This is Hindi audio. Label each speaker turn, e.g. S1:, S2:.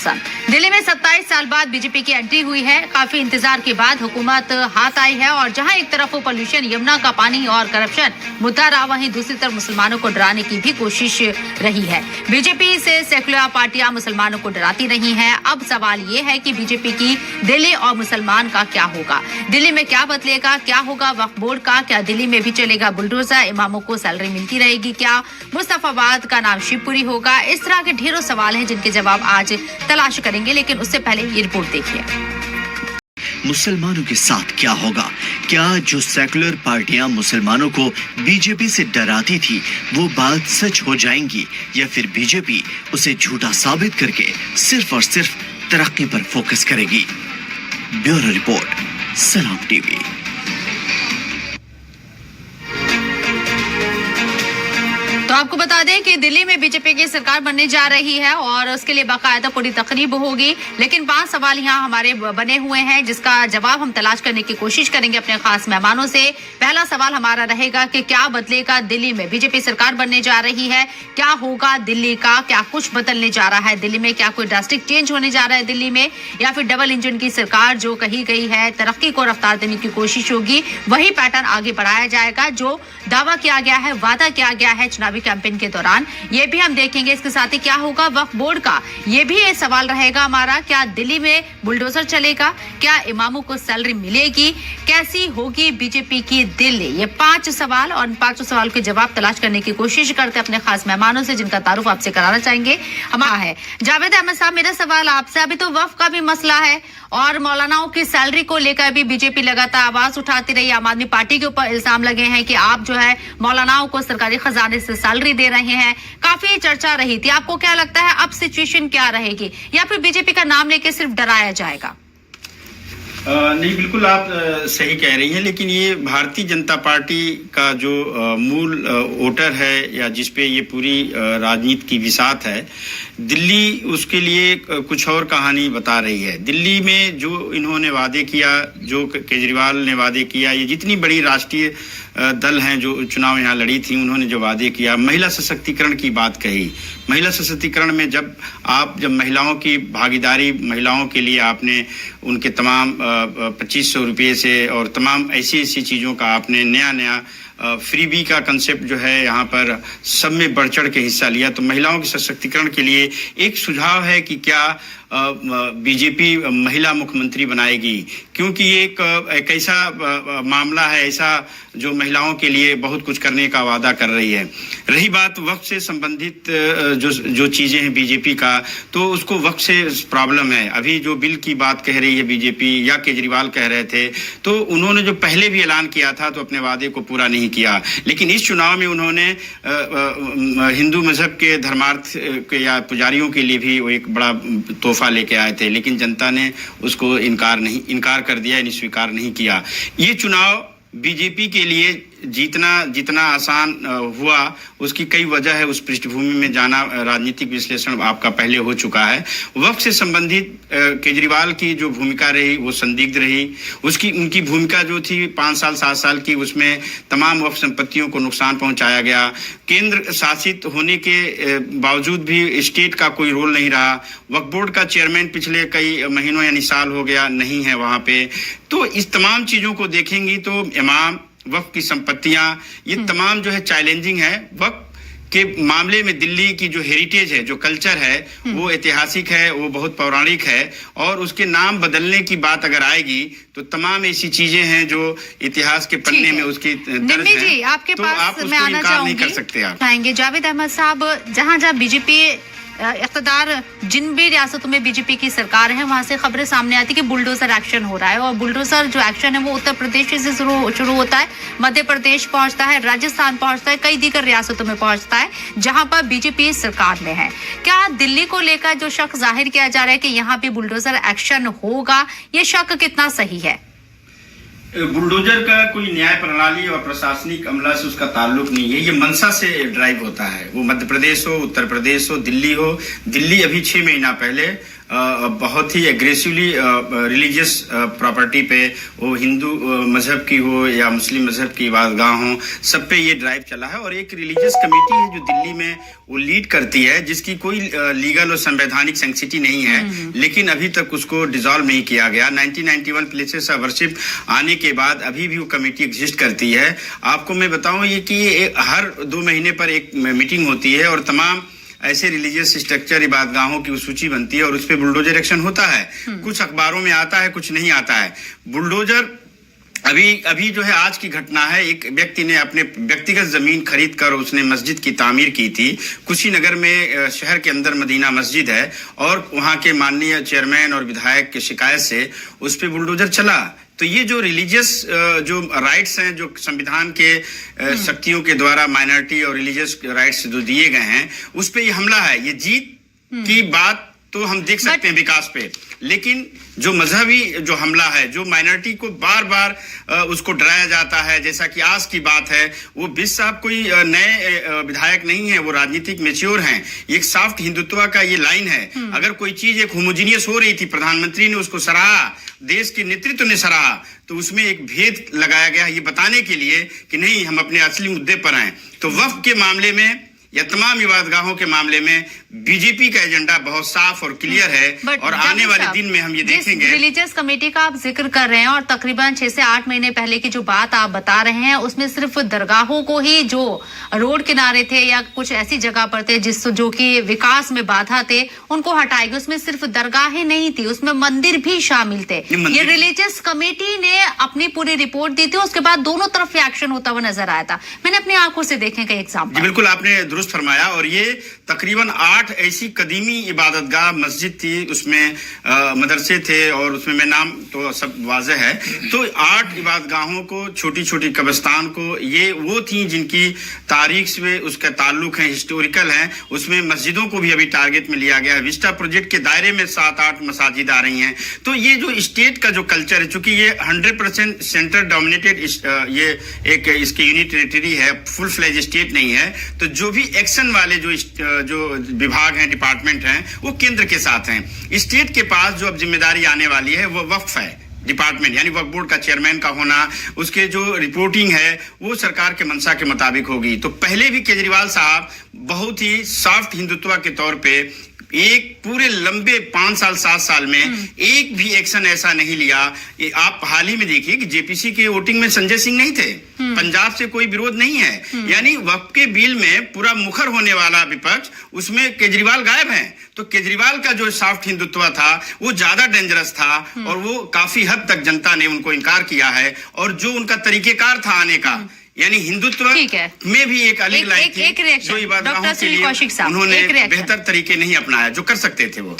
S1: दिल्ली में 27 साल बाद बीजेपी की एंट्री हुई है। काफी इंतजार के बाद हुकूमत हाथ आई है और जहां एक तरफ पोल्यूशन, यमुना का पानी और करप्शन मुद्दा रहा, वहीं दूसरी तरफ मुसलमानों को डराने की भी कोशिश रही है। बीजेपी से सेकुलर पार्टियां मुसलमानों को डराती रही हैं। अब सवाल ये है कि बीजेपी की दिल्ली और मुसलमान का क्या होगा, दिल्ली में क्या बदलेगा, क्या होगा वक्फ बोर्ड का, क्या दिल्ली में भी चलेगा बुलडोजर, इमामों को सैलरी मिलती रहेगी, क्या मुस्तफाबाद का नाम शिवपुरी होगा। इस तरह के ढेरों सवाल हैं जिनके जवाब आज तलाश करेंगे, लेकिन उससे पहले ये रिपोर्ट देखिए।
S2: मुसलमानों के साथ क्या होगा? क्या जो सेकुलर पार्टियां मुसलमानों को बीजेपी से डराती थी वो बात सच हो जाएंगी, या फिर बीजेपी उसे झूठा साबित करके सिर्फ और सिर्फ तरक्की पर फोकस करेगी? ब्यूरो रिपोर्ट, सलाम टीवी।
S1: तो आपको बता दें कि दिल्ली में बीजेपी की सरकार बनने जा रही है और उसके लिए बाकायदा पूरी तकरीब होगी, लेकिन 5 सवाल यहाँ हमारे बने हुए हैं जिसका जवाब हम तलाश करने की कोशिश करेंगे अपने खास मेहमानों से। पहला सवाल हमारा रहेगा कि क्या बदलेगा दिल्ली में, बीजेपी सरकार बनने जा रही है, क्या होगा दिल्ली का, क्या कुछ बदलने जा रहा है दिल्ली में, क्या कोई ड्रास्टिक चेंज होने जा रहा है दिल्ली में, या फिर डबल इंजन की सरकार जो कही गई है, तरक्की को रफ्तार देने की कोशिश होगी, वही पैटर्न आगे बढ़ाया जाएगा जो दावा किया गया है, वादा किया गया है चुनावी कैंपेन के दौरान। ये भी हम देखेंगे। इसके साथ ही क्या होगा वक्फ बोर्ड का, ये भी एक सवाल रहेगा हमारा। क्या दिल्ली में बुलडोजर चलेगा, क्या इमामों को सैलरी मिलेगी, कैसी होगी बीजेपी की दिल्ली? ये 5 सवाल और इन 5 सवाल के जवाब तलाश करने की कोशिश करते हैं अपने खास मेहमानों से, जिनका तारुफ आपसे कराना चाहेंगे। हमारा है जावेद अहमद साहब, मेरा सवाल आपसे, अभी तो वक्फ का भी मसला है और मौलानाओं की सैलरी को लेकर भी बीजेपी लगातार आवाज उठाती रही। आम आदमी पार्टी के ऊपर इल्जाम लगे हैं कि आप जो है मौलानाओं को सरकारी खजाने से सैलरी दे रहे हैं। काफी चर्चा रही थी। आपको क्या लगता है अब सिचुएशन क्या रहेगी, या फिर बीजेपी का नाम लेके सिर्फ डराया जाएगा?
S3: नहीं, बिल्कुल आप सही कह रही हैं, लेकिन ये भारतीय जनता पार्टी का जो मूल वोटर है या जिसपे ये पूरी राजनीति की बिसात है, दिल्ली उसके लिए कुछ और कहानी बता रही है। दिल्ली में जो इन्होंने वादे किया, जो केजरीवाल ने वादे किया, ये जितनी बड़ी राष्ट्रीय दल हैं जो चुनाव यहाँ लड़ी थी, उन्होंने जो वादे किया, महिला सशक्तिकरण की बात कही। महिला सशक्तिकरण में जब महिलाओं की भागीदारी, महिलाओं के लिए आपने उनके तमाम 2500 रुपये से और तमाम ऐसी ऐसी चीज़ों का आपने नया फ्रीबी का कंसेप्ट जो है यहाँ पर सब में बढ़ चढ़ के हिस्सा लिया। तो महिलाओं के सशक्तिकरण के लिए एक सुझाव है कि क्या बीजेपी महिला मुख्यमंत्री बनाएगी, क्योंकि ये एक ऐसा मामला है, ऐसा जो महिलाओं के लिए बहुत कुछ करने का वादा कर रही है। रही बात वक्त से संबंधित जो चीज़ें हैं बीजेपी का, तो उसको वक्त से प्रॉब्लम है। अभी जो बिल की बात कह रही है बीजेपी या केजरीवाल कह रहे थे, तो उन्होंने जो पहले भी ऐलान किया था तो अपने वादे को पूरा नहीं किया, लेकिन इस चुनाव में उन्होंने हिंदू मजहब के धर्मार्थ के या पुजारियों के लिए भी वो एक बड़ा तोहफा लेके आए थे, लेकिन जनता ने उसको इनकार कर दिया, स्वीकार नहीं किया। ये चुनाव बीजेपी के लिए जितना आसान हुआ, उसकी कई वजह है। उस पृष्ठभूमि में जाना, राजनीतिक विश्लेषण आपका पहले हो चुका है। वक्त से संबंधित केजरीवाल की जो भूमिका रही वो संदिग्ध रही। उनकी भूमिका जो थी 5 साल 7 साल की, उसमें तमाम वक्फ संपत्तियों को नुकसान पहुंचाया गया। केंद्र शासित होने के बावजूद भी स्टेट का कोई रोल नहीं रहा। वक्फ बोर्ड का चेयरमैन पिछले कई महीनों यानी साल हो गया नहीं है वहां पे। तो इस तमाम चीजों को देखेंगी तो इमाम, वक्फ की संपत्तियां, ये तमाम जो है चैलेंजिंग है। वक्फ के मामले में दिल्ली की जो हेरिटेज है, जो कल्चर है, वो ऐतिहासिक है, वो बहुत पौराणिक है, और उसके नाम बदलने की बात अगर आएगी तो तमाम ऐसी चीजें हैं जो इतिहास के पन्ने में उसकी दर्ज है।
S1: जी, आपके
S3: तो
S1: पास
S3: आप
S1: मैं
S3: उसको
S1: आना
S3: इनकार नहीं कर
S1: चाहूंगी।
S3: सकते आप।
S1: आएंगे जावेद अहमद साहब, जहां बीजेपी इख्तिदार, जिन भी रियासतों में बीजेपी की सरकार है, वहां से खबरें सामने आती कि बुलडोजर एक्शन हो रहा है, और बुलडोजर जो एक्शन है वो उत्तर प्रदेश से शुरू होता है, मध्य प्रदेश पहुंचता है, राजस्थान पहुंचता है, कई दीगर रियासतों में पहुंचता है जहां पर बीजेपी सरकार में है। क्या दिल्ली को लेकर जो शक जाहिर किया जा रहा है कि यहाँ पे बुलडोजर एक्शन होगा, ये शक कितना सही है?
S3: बुलडोजर का कोई न्याय प्रणाली और प्रशासनिक अमला से उसका ताल्लुक नहीं है। ये मनसा से ड्राइव होता है, वो मध्य प्रदेश हो, उत्तर प्रदेश हो, दिल्ली हो। दिल्ली अभी 6 महीना पहले बहुत ही एग्रेसिवली रिलीजियस प्रॉपर्टी पे, वो हिंदू मजहब की हो या मुस्लिम मजहब की इबादतगाह हो, सब पे ये ड्राइव चला है। और एक रिलीजियस कमेटी है जो दिल्ली में वो लीड करती है, जिसकी कोई लीगल और संवैधानिक सेंसिटी नहीं है, लेकिन अभी तक उसको डिसॉल्व नहीं किया गया। 1991 प्लेसेस ऑफ वर्शिप आने के बाद अभी भी वो कमेटी एग्जिस्ट करती है। आपको मैं बताऊं ये कि हर 2 महीने पर एक मीटिंग होती है और तमाम ऐसे रिलीजियस स्ट्रक्चर इबादतगाहों की सूची बनती है और उस पर बुलडोजर एक्शन होता है। कुछ अखबारों में आता है, कुछ नहीं आता है। बुलडोजर अभी जो है आज की घटना है, एक व्यक्ति ने अपने व्यक्तिगत जमीन खरीद कर उसने मस्जिद की तामीर की थी। कुशीनगर में शहर के अंदर मदीना मस्जिद है और वहां के माननीय चेयरमैन और विधायक की शिकायत से उस पर बुलडोजर चला। तो ये जो रिलीजियस जो राइट्स हैं, जो संविधान के शक्तियों के द्वारा माइनॉरिटी और रिलीजियस राइट्स जो दिए गए हैं, उस पे ये हमला है। ये जीत की बात तो हम देख सकते हैं विकास पे, लेकिन जो मजहबी जो हमला है, जो माइनॉरिटी को बार बार उसको डराया जाता है, जैसा कि आज की बात है, वो बिस साहब कोई नए विधायक नहीं है, वो राजनीतिक मैच्योर हैं। एक सॉफ्ट हिंदुत्व का ये लाइन है। अगर कोई चीज एक होमोजीनियस हो रही थी, प्रधानमंत्री ने उसको सराहा, देश के नेतृत्व ने सराहा, तो उसमें एक भेद लगाया गया ये बताने के लिए कि नहीं, हम अपने असली मुद्दे पर आए। तो वक्फ के मामले में या तमाम इबादतगाहों के मामले में बीजेपी का एजेंडा बहुत साफ और क्लियर है और आने वाले दिन में हम ये देखेंगे।
S1: रिलीजियस कमेटी का आप जिक्र कर रहे हैं और तकरीबन 6 से 8 महीने पहले की जो बात आप बता रहे हैं, उसमें सिर्फ दरगाहों को ही, जो रोड किनारे थे या कुछ ऐसी जगह पर थे जो कि विकास में बाधा थे, उनको हटाएगी। उसमें सिर्फ दरगाहें नहीं थी, उसमें मंदिर भी शामिल थे। ये रिलीजियस कमेटी ने अपनी पूरी रिपोर्ट दी थी, उसके बाद दोनों तरफ एक्शन होता हुआ नजर आया था। मैंने अपनी आंखों से देखे कई एग्जाम्पल।
S3: बिल्कुल आपने दुरुस्त फरमाया। और ये तकरीबन 8 ऐसी कदीमी इबादतगाह मस्जिद थी, उसमें मदरसे थे और उसमें मैं नाम तो सब वाज़ेह है। तो 8 इबादतगाहों को, छोटी छोटी कब्रिस्तान को, ये वो थी जिनकी तारीख से उसका ताल्लुक है, हिस्टोरिकल है। उसमें मस्जिदों को भी अभी टारगेट में लिया गया है। विस्टा प्रोजेक्ट के दायरे में 7-8 मसाजिद आ रही हैं। तो ये जो स्टेट का जो कल्चर है, चूंकि ये 100% सेंटर डोमिनेटेड ये एक इसकी यूनिट टेरिटरी है, फुल फ्लेज स्टेट नहीं है, तो जो भी एक्शन वाले जो विभाग हैं, डिपार्टमेंट हैं, वो केंद्र के साथ हैं। स्टेट के पास जो अब जिम्मेदारी आने वाली है वो वक्फ है डिपार्टमेंट, यानी वक्फ बोर्ड का चेयरमैन का होना, उसके जो रिपोर्टिंग है वो सरकार के मंशा के मुताबिक होगी। तो पहले भी केजरीवाल साहब बहुत ही सॉफ्ट हिंदुत्व के तौर पे एक पूरे लंबे 5 साल 7 साल में एक भी एक्शन ऐसा नहीं लिया। आप हाल ही में देखिए कि जेपीसी के वोटिंग में संजय सिंह नहीं थे, पंजाब से कोई विरोध नहीं है। यानी वक्फ के बिल में पूरा मुखर होने वाला विपक्ष, उसमें केजरीवाल गायब हैं। तो केजरीवाल का जो सॉफ्ट हिंदुत्व था वो ज्यादा डेंजरस था और वो काफी हद तक जनता ने उनको इनकार किया है। और जो उनका तरीकेकार था आने का, यानी हिंदुत्व में भी एक अलग लाइन थी, जो इबादतगाहों के लिए उन्होंने बेहतर तरीके नहीं अपनाया जो कर सकते थे वो।